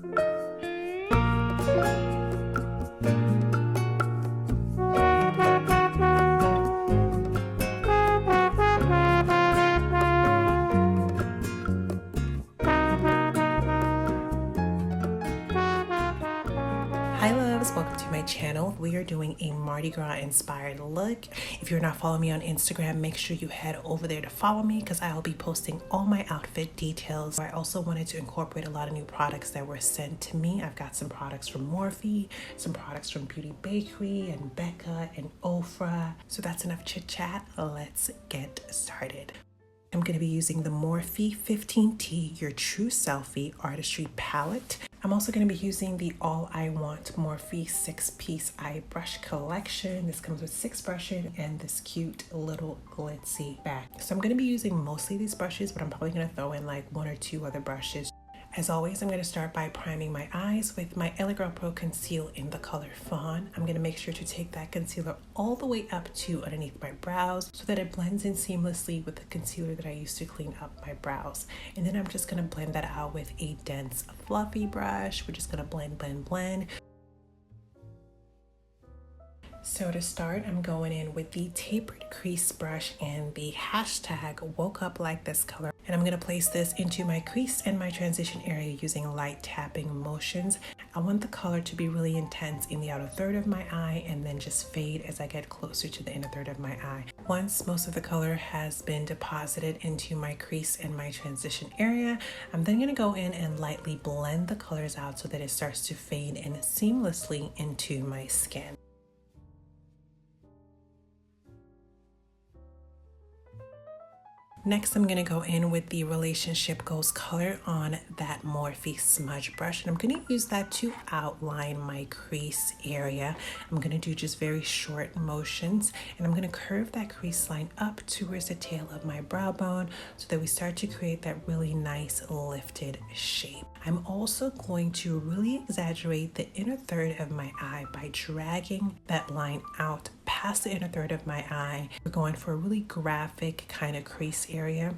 Hi loves, welcome to my channel. We are doing a Mardi Gras inspired look. If you're not following me on Instagram, make sure you head over there to follow me because I will be posting all my outfit details. I also wanted to incorporate a lot of new products that were sent to me. I've got some products from Morphe, some products from Bakerie and Becca and OFRA. So that's enough chit chat. Let's get started. I'm going to be using the Morphe 15T Your True Selfie Artistry palette. I'm also going to be using the All I Want Morphe 6-piece eye brush collection. This comes with 6 brushes and this cute little glitzy bag. So I'm going to be using mostly these brushes, but I'm probably going to throw in like 1 or 2 other brushes. As always, I'm going to start by priming my eyes with my LA Girl Pro Conceal in the color Fawn. I'm going to make sure to take that concealer all the way up to underneath my brows so that it blends in seamlessly with the concealer that I used to clean up my brows. And then I'm just going to blend that out with a dense fluffy brush. We're just going to blend. So to start, I'm going in with the tapered crease brush and the hashtag woke up like this color. And I'm going to place this into my crease and my transition area using light tapping motions. I want the color to be really intense in the outer third of my eye and then just fade as I get closer to the inner third of my eye. Once most of the color has been deposited into my crease and my transition area, I'm then going to go in and lightly blend the colors out so that it starts to fade in seamlessly into my skin. Next, I'm going to go in with the Relationship Goals color on that Morphe smudge brush. And I'm going to use that to outline my crease area. I'm going to do just very short motions. And I'm going to curve that crease line up towards the tail of my brow bone so that we start to create that really nice lifted shape. I'm also going to really exaggerate the inner third of my eye by dragging that line out past the inner third of my eye. We're going for a really graphic kind of crease area.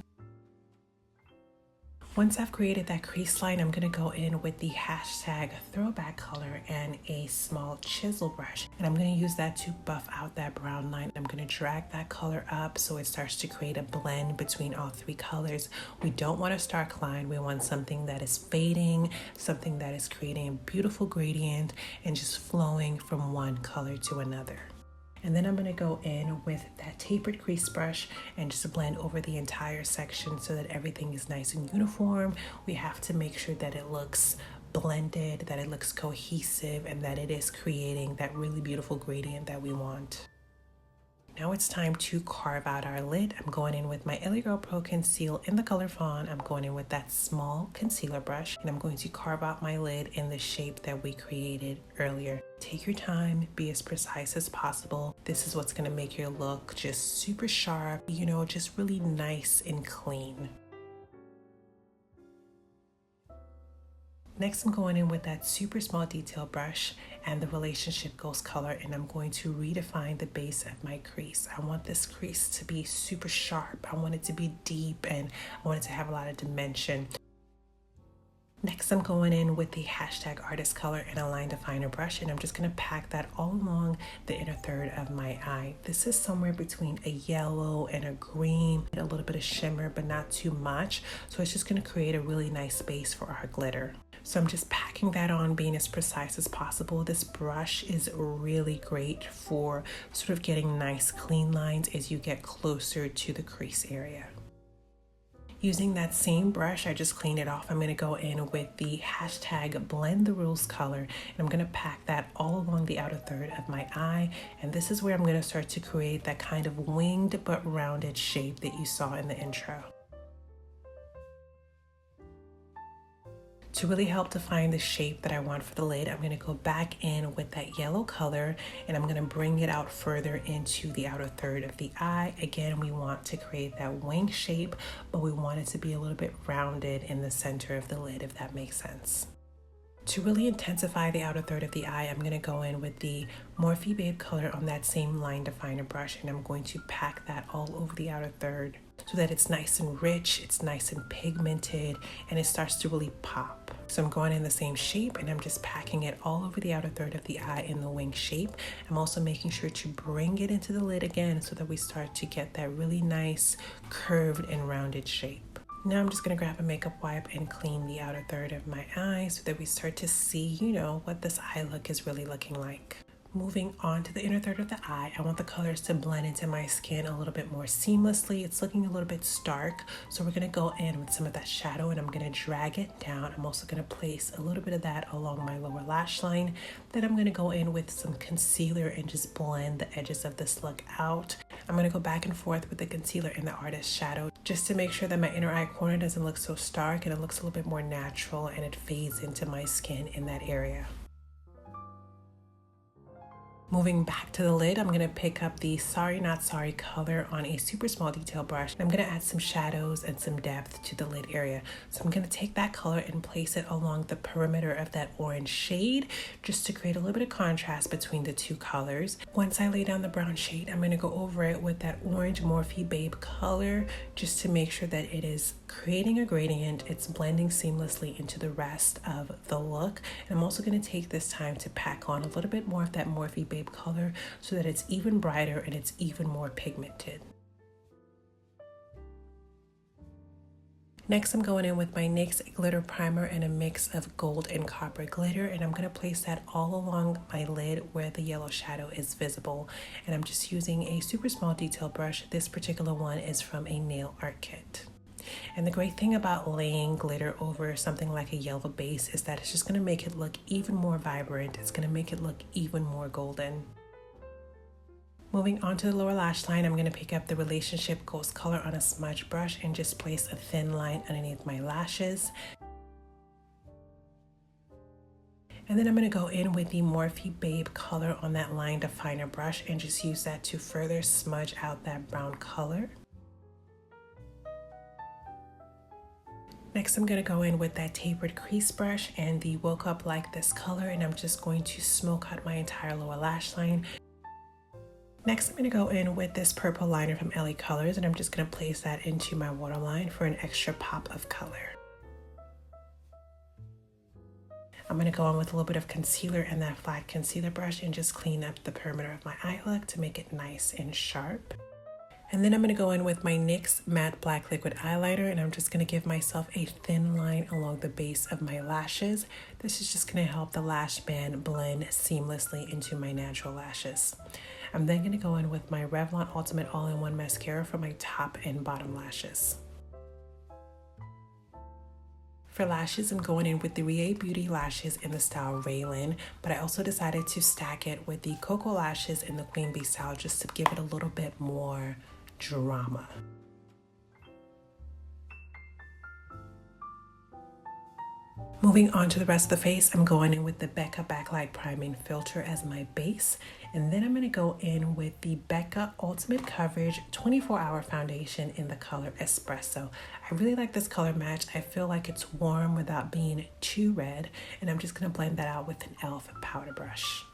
Once I've created that crease line, I'm going to go in with the hashtag throwback color and a small chisel brush. And I'm going to use that to buff out that brown line. I'm going to drag that color up so it starts to create a blend between all 3 colors. We don't want a stark line. We want something that is fading, something that is creating a beautiful gradient and just flowing from one color to another. And then I'm going to go in with that tapered crease brush and just blend over the entire section so that everything is nice and uniform. We have to make sure that it looks blended, that it looks cohesive, and that it is creating that really beautiful gradient that we want. Now it's time to carve out our lid. I'm going in with my LA Girl Pro Conceal in the color Fawn. I'm going in with that small concealer brush and I'm going to carve out my lid in the shape that we created earlier. Take your time, be as precise as possible. This is what's going to make your look just super sharp, you know, just really nice and clean. Next, I'm going in with that super small detail brush and the Relationship Goals color, and I'm going to redefine the base of my crease. I want this crease to be super sharp. I want it to be deep and I want it to have a lot of dimension. Next, I'm going in with the hashtag artist color and a line definer brush, and I'm just going to pack that all along the inner third of my eye. This is somewhere between a yellow and a green, a little bit of shimmer, but not too much. So it's just going to create a really nice base for our glitter. So I'm just packing that on, being as precise as possible. This brush is really great for sort of getting nice clean lines as you get closer to the crease area. Using that same brush, I just cleaned it off. I'm going to go in with the hashtag blend the rules color, and I'm going to pack that all along the outer third of my eye. And this is where I'm going to start to create that kind of winged but rounded shape that you saw in the intro. To really help define the shape that I want for the lid, I'm going to go back in with that yellow color and I'm going to bring it out further into the outer third of the eye. Again, we want to create that wing shape, but we want it to be a little bit rounded in the center of the lid, if that makes sense. To really intensify the outer third of the eye, I'm going to go in with the Morphe Babe color on that same line definer brush, and I'm going to pack that all over the outer third. so that it's nice and rich, it's nice and pigmented, and it starts to really pop. So I'm going in the same shape and I'm just packing it all over the outer third of the eye in the wing shape. I'm also making sure to bring it into the lid again so that we start to get that really nice curved and rounded shape. Now I'm just going to grab a makeup wipe and clean the outer third of my eye so that we start to see, what this eye look is really looking like. Moving on to the inner third of the eye, I want the colors to blend into my skin a little bit more seamlessly. It's looking a little bit stark, so we're going to go in with some of that shadow and I'm going to drag it down. I'm also going to place a little bit of that along my lower lash line. Then I'm going to go in with some concealer and just blend the edges of this look out. I'm going to go back and forth with the concealer and the artist shadow just to make sure that my inner eye corner doesn't look so stark and it looks a little bit more natural and it fades into my skin in that area. Moving back to the lid, I'm going to pick up the Sorry Not Sorry color on a super small detail brush. I'm going to add some shadows and some depth to the lid area. So I'm going to take that color and place it along the perimeter of that orange shade just to create a little bit of contrast between the two colors. Once I lay down the brown shade, I'm going to go over it with that orange Morphe Babe color just to make sure that it is creating a gradient. It's blending seamlessly into the rest of the look. And I'm also going to take this time to pack on a little bit more of that Morphe Babe color so that it's even brighter and it's even more pigmented. Next, I'm going in with my NYX Glitter Primer and a mix of gold and copper glitter, and I'm going to place that all along my lid where the yellow shadow is visible. And I'm just using a super small detail brush. This particular one is from a nail art kit. And the great thing about laying glitter over something like a yellow base is that it's just going to make it look even more vibrant. It's going to make it look even more golden. Moving on to the lower lash line, I'm going to pick up the Relationship Ghost color on a smudge brush and just place a thin line underneath my lashes. And then I'm going to go in with the Morphe Babe color on that line definer brush and just use that to further smudge out that brown color. Next, I'm going to go in with that tapered crease brush and the Woke Up Like This color, and I'm just going to smoke out my entire lower lash line. Next, I'm going to go in with this purple liner from LA Colors, and I'm just going to place that into my waterline for an extra pop of color. I'm going to go in with a little bit of concealer and that flat concealer brush and just clean up the perimeter of my eye look to make it nice and sharp. And then I'm going to go in with my NYX Matte Black Liquid Eyeliner, and I'm just going to give myself a thin line along the base of my lashes. This is just going to help the lash band blend seamlessly into my natural lashes. I'm then going to go in with my Revlon Ultimate All-in-One Mascara for my top and bottom lashes. For lashes, I'm going in with the Rie Beauty lashes in the style Reilynn, but I also decided to stack it with the Cocoa lashes in the Queen Bee style just to give it a little bit more drama. Moving on to the rest of the face, I'm going in with the Becca Backlight Priming Filter as my base. And then I'm going to go in with the Becca Ultimate Coverage 24-Hour Foundation in the color Espresso. I really like this color match. I feel like it's warm without being too red. And I'm just going to blend that out with an e.l.f. powder brush.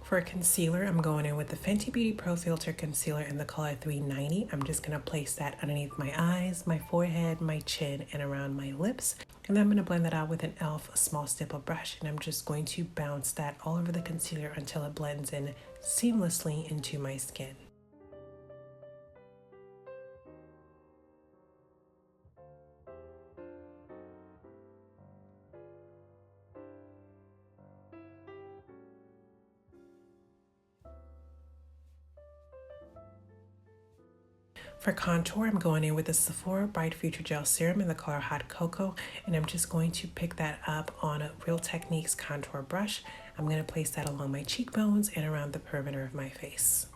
For concealer, I'm going in with the Fenty Beauty Pro Filter Concealer in the color 390. I'm just going to place that underneath my eyes, my forehead, my chin, and around my lips. And then I'm going to blend that out with an e.l.f. small stipple brush, and I'm just going to bounce that all over the concealer until it blends in seamlessly into my skin. For contour, I'm going in with the Sephora Bright Future Gel Serum in the color Hot Cocoa, and I'm just going to pick that up on a Real Techniques contour brush. I'm going to place that along my cheekbones and around the perimeter of my face.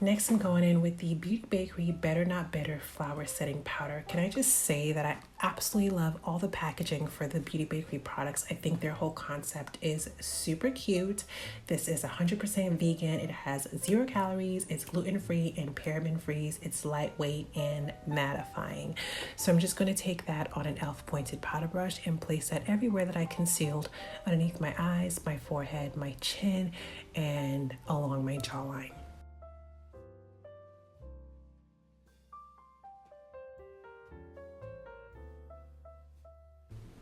Next, I'm going in with the Beauty Bakerie Better Not Bitter Flower Setting Powder. Can I just say that I absolutely love all the packaging for the Beauty Bakerie products. I think their whole concept is super cute. This is 100% vegan. It has 0 calories. It's gluten-free and paraben-free. It's lightweight and mattifying. So I'm just going to take that on an e.l.f. pointed powder brush and place that everywhere that I concealed, underneath my eyes, my forehead, my chin, and along my jawline.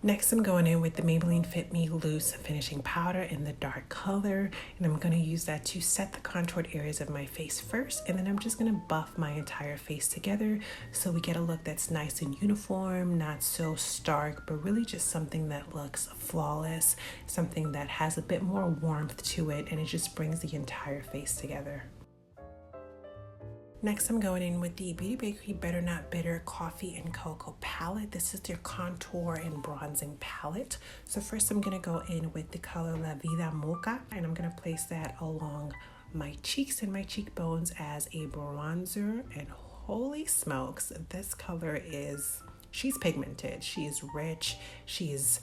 Next, I'm going in with the Maybelline Fit Me Loose Finishing Powder in the dark color, and I'm going to use that to set the contoured areas of my face first, and then I'm just going to buff my entire face together so we get a look that's nice and uniform, not so stark, but really just something that looks flawless, something that has a bit more warmth to it, and it just brings the entire face together. Next, I'm going in with the Beauty Bakerie Better Not Bitter Coffee and Cocoa palette. This is their contour and bronzing palette. So first I'm going to go in with the color La Vida Mocha, and I'm going to place that along my cheeks and my cheekbones as a bronzer. And holy smokes, this color is, she's pigmented, she's rich, she's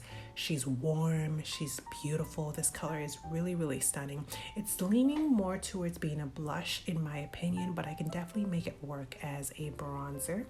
warm, she's beautiful. This color is really, really stunning. It's leaning more towards being a blush in my opinion, but I can definitely make it work as a bronzer.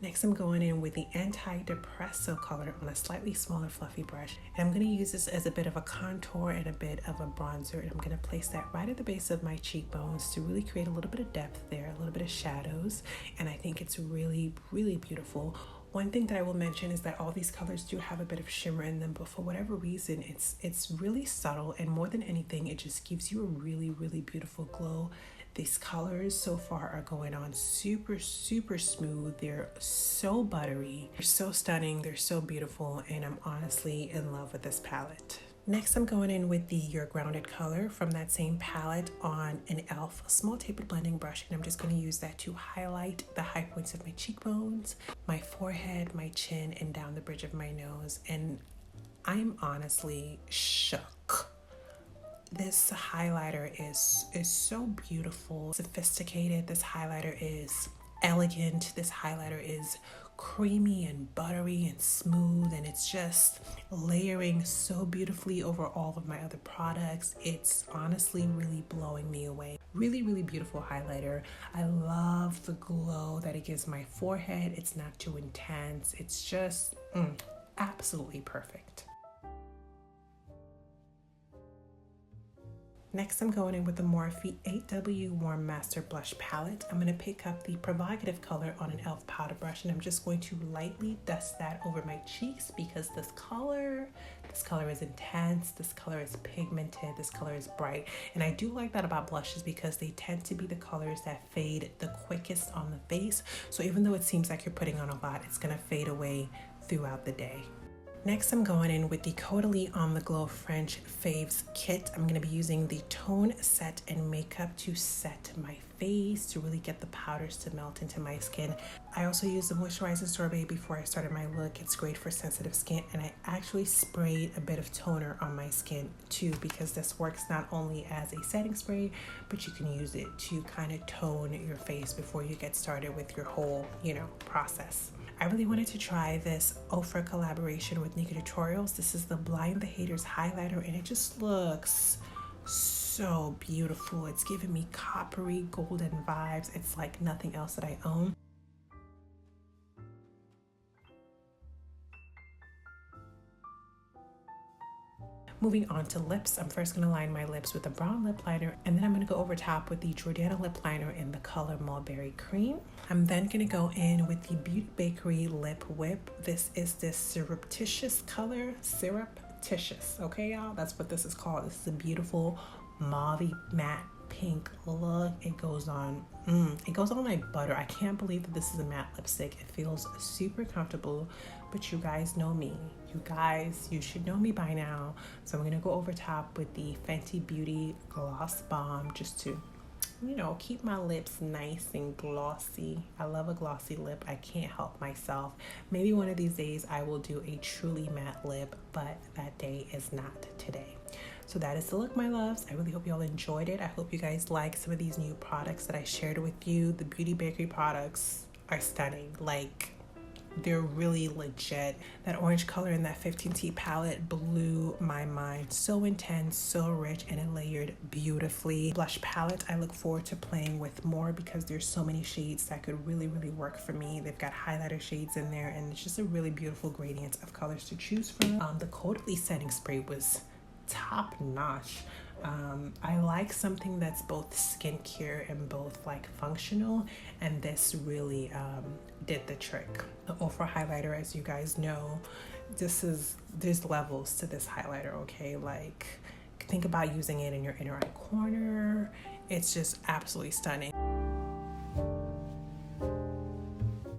Next, I'm going in with the Anti-Depresso color on a slightly smaller fluffy brush. And I'm going to use this as a bit of a contour and a bit of a bronzer. And I'm going to place that right at the base of my cheekbones to really create a little bit of depth there, a little bit of shadows. And I think it's really, really beautiful. One thing that I will mention is that all these colors do have a bit of shimmer in them, but for whatever reason, it's really subtle. And more than anything, it just gives you a really, really beautiful glow. These colors so far are going on super, super smooth. They're so buttery, they're so stunning, they're so beautiful, and I'm honestly in love with this palette. Next, I'm going in with the Your Grounded color from that same palette on an e.l.f. small tapered blending brush, and I'm just going to use that to highlight the high points of my cheekbones, my forehead, my chin, and down the bridge of my nose. And I'm honestly shook. This highlighter is so beautiful, sophisticated. This highlighter is elegant. This highlighter is creamy and buttery and smooth, and it's just layering so beautifully over all of my other products. It's honestly really blowing me away. Really, really beautiful highlighter. I love the glow that it gives my forehead. It's not too intense. It's just absolutely perfect. Next, I'm going in with the Morphe 8W Warm Master Blush Palette. I'm going to pick up the Provocative color on an e.l.f. powder brush, and I'm just going to lightly dust that over my cheeks because this color is intense, this color is pigmented, this color is bright. And I do like that about blushes because they tend to be the colors that fade the quickest on the face. So even though it seems like you're putting on a lot, it's going to fade away throughout the day. Next, I'm going in with the Caudalie On The Glow French Faves kit. I'm going to be using the Tone, Set, and Makeup to set my face, to really get the powders to melt into my skin. I also used the moisturizing sorbet before I started my look. It's great for sensitive skin, and I actually sprayed a bit of toner on my skin too, because this works not only as a setting spray, but you can use it to kind of tone your face before you get started with your whole, process. I really wanted to try this OFRA collaboration with NIKKIETUTORIALS. This is the Blind the Haters highlighter, and it just looks so beautiful. It's giving me coppery golden vibes. It's like nothing else that I own. Moving on to lips, I'm first going to line my lips with a brown lip liner, and then I'm going to go over top with the Jordana lip liner in the color Mulberry Cream. I'm then going to go in with the Beauty Bakerie Lip Whip. This is this Syruptitious color, Syruptitious, okay y'all? That's what this is called. This is a beautiful mauve matte pink look. It goes on like butter. I can't believe that this is a matte lipstick. It feels super comfortable, but you guys know me. You should know me by now. So I'm gonna go over top with the Fenty Beauty Gloss Bomb just to, keep my lips nice and glossy. I love a glossy lip. I can't help myself. Maybe one of these days I will do a truly matte lip, but that day is not today. So that is the look, my loves. I really hope y'all enjoyed it. I hope you guys like some of these new products that I shared with you. The Beauty Bakerie products are stunning. Like, they're really legit. That orange color in that 15T palette blew my mind. So intense, so rich, and it layered beautifully. Blush palette, I look forward to playing with more because there's so many shades that could really work for me. They've got highlighter shades in there, and it's just a really beautiful gradient of colors to choose from. The Caudalie setting spray was top notch. I like something that's both skincare and both like functional, and this really did the trick. The OFRA highlighter, as you guys know, there's levels to this highlighter, okay? Like, think about using it in your inner eye corner. It's just absolutely stunning.